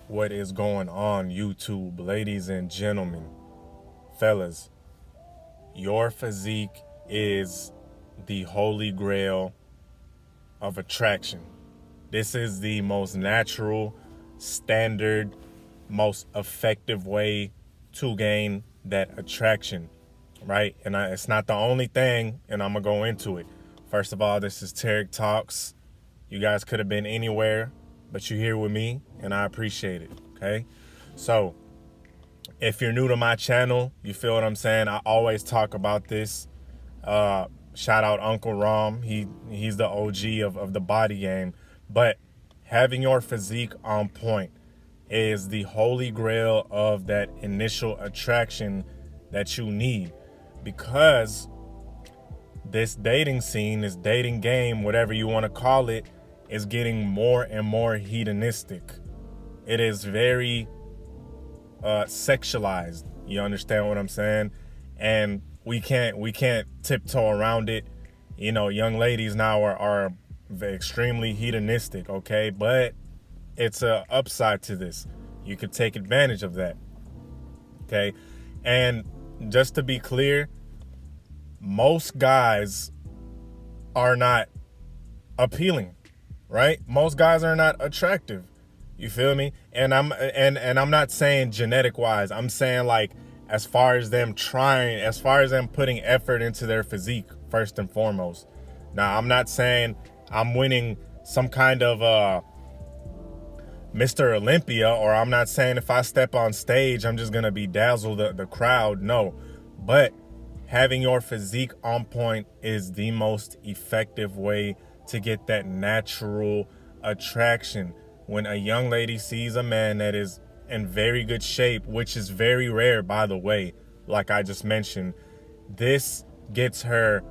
What is going on, YouTube, ladies and gentlemen, fellas? Your physique is the holy grail of attraction. This is the most natural, standard, most effective way to gain that attraction, right? And it's not the only thing, and I'm going to go into it. First of all, this is Tarek Talks. You guys could have been anywhere, but you're here with me, and I appreciate it, okay? So, if you're new to my channel, you feel what I'm saying? I always talk about this. Shout out Uncle Rom. He's the OG of the body game. But having your physique on point is the holy grail of that initial attraction that you need. Because this dating scene, this dating game, whatever you want to call it, is getting more and more hedonistic. It is very sexualized. You understand what I'm saying? And we can't tiptoe around it. You know, young ladies now are extremely hedonistic, okay? But it's a upside to this. You could take advantage of that, okay? And just to be clear, most guys are not appealing, right? Most guys are not attractive. You feel me? And I'm not saying genetic wise. I'm saying like as far as them trying, as far as them putting effort into their physique first and foremost. Now, I'm not saying I'm winning some kind of Mr. Olympia, or I'm not saying if I step on stage I'm just gonna bedazzle the crowd. No, but having your physique on point is the most effective way to get that natural attraction. When a young lady sees a man that is in very good shape, which is very rare, by the way, like I just mentioned, this gets her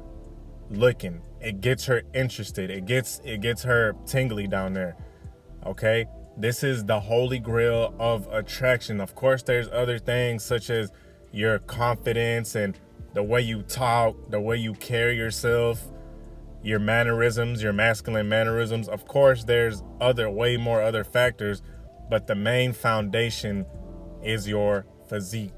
looking. It gets her interested. It gets her tingly down there. Okay? This is the holy grail of attraction. Of course, there's other things such as your confidence and the way you talk, the way you carry yourself, your mannerisms, your masculine mannerisms. Of course, there's way more other factors, but the main foundation is your physique.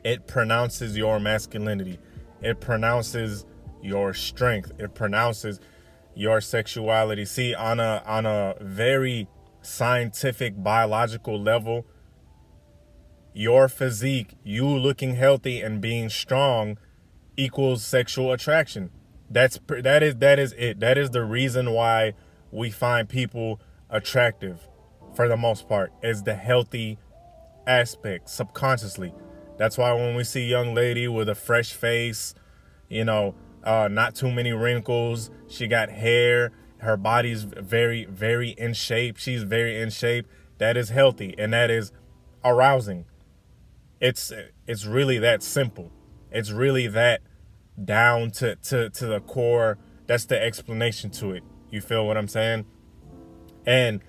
It pronounces your masculinity. It pronounces your strength. It pronounces your sexuality. See, on a very scientific, biological level, your physique, you looking healthy and being strong, equals sexual attraction. That is it. That is the reason why we find people attractive, for the most part, is the healthy aspect subconsciously. That's why when we see a young lady with a fresh face, you know, not too many wrinkles, she got hair, her body's very, very in shape. She's very in shape. That is healthy, and that is arousing. It's really that simple. It's really that down to the core. That's the explanation to it. You feel what I'm saying? And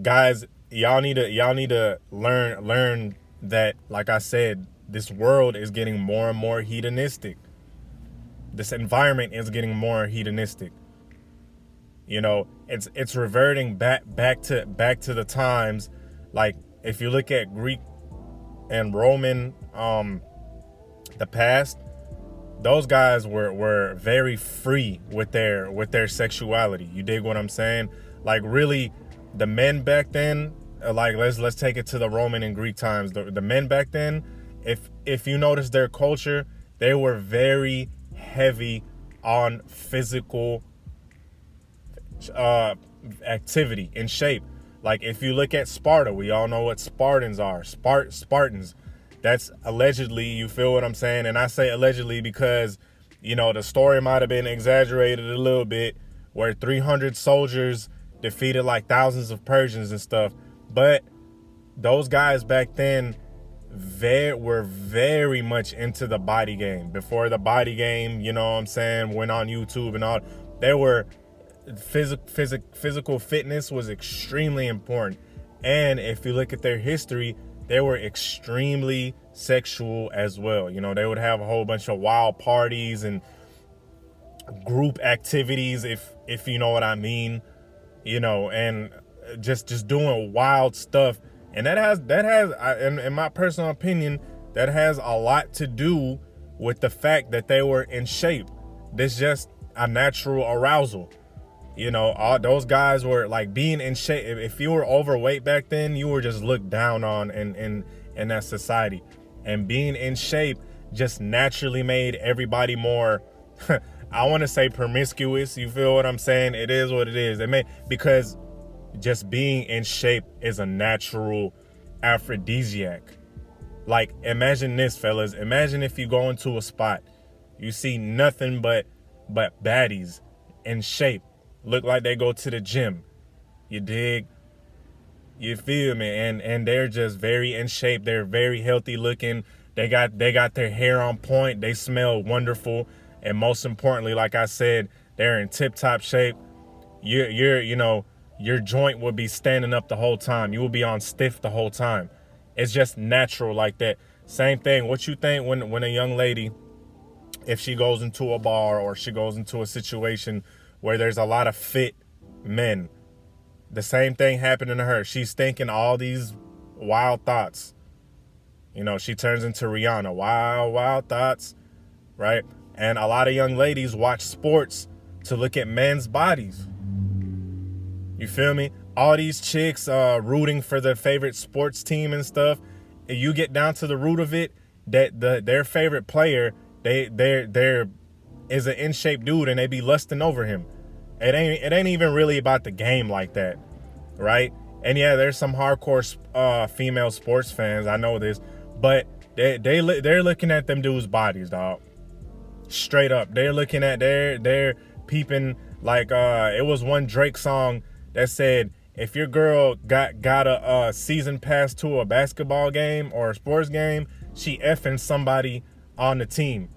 guys, y'all need to learn that, like I said, this world is getting more and more hedonistic. This environment is getting more hedonistic. You know, it's reverting back to the times, like if you look at Greek and Roman, the past, those guys were very free with their sexuality. You dig what I'm saying? Like really, the men back then, like let's take it to the Roman and Greek times. The men back then, if you notice their culture, they were very heavy on physical activity and shape. Like if you look at Sparta, we all know what Spartans are. Spartans. That's allegedly, you feel what I'm saying? And I say allegedly because, you know, the story might have been exaggerated a little bit, where 300 soldiers defeated like thousands of Persians and stuff. But those guys back then were very much into the body game. Before the body game, you know what I'm saying, went on YouTube and all, they were physical fitness was extremely important. And if you look at their history, they were extremely sexual as well. You know, they would have a whole bunch of wild parties and group activities, if you know what I mean. You know, and just doing wild stuff. And in my personal opinion, that has a lot to do with the fact that they were in shape. This just a natural arousal. All those guys were like being in shape. If you were overweight back then, you were just looked down on in that society. And being in shape just naturally made everybody more, I want to say promiscuous. You feel what I'm saying? It is what it is. Because just being in shape is a natural aphrodisiac. Like, imagine this, fellas. Imagine if you go into a spot, you see nothing but baddies in shape. Look like they go to the gym. You dig? You feel me? And they're just very in shape. They're very healthy looking. They got their hair on point. They smell wonderful. And most importantly, like I said, they're in tip-top shape. Your joint will be standing up the whole time. You will be on stiff the whole time. It's just natural like that. Same thing. What you think when a young lady, if she goes into a bar or she goes into a situation where there's a lot of fit men, the same thing happening to her. She's thinking all these wild thoughts. She turns into Rihanna. Wild thoughts, right? And a lot of young ladies watch sports to look at men's bodies. You feel me? All these chicks rooting for their favorite sports team and stuff. And you get down to the root of it, that their favorite player, they're is an in shape dude, and they be lusting over him. It ain't even really about the game like that, right? And yeah, there's some hardcore female sports fans. I know this, but they're looking at them dudes' bodies, dog. Straight up, they're looking at they're peeping. Like it was one Drake song that said, if your girl got a season pass to a basketball game or a sports game, she effing somebody on the team,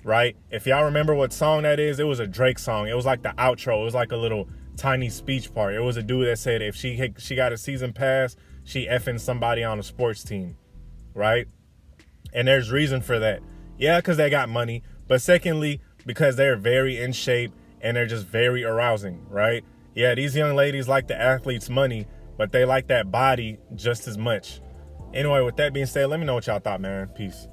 right? If y'all remember what song that is, it was a Drake song. It was like the outro. It was like a little tiny speech part. It was a dude that said if she got a season pass, she effing somebody on a sports team, right? And there's reason for that. Yeah, because they got money. But secondly, because they're very in shape and they're just very arousing, right? Yeah, these young ladies like the athlete's money, but they like that body just as much. Anyway, with that being said, let me know what y'all thought, man. Peace.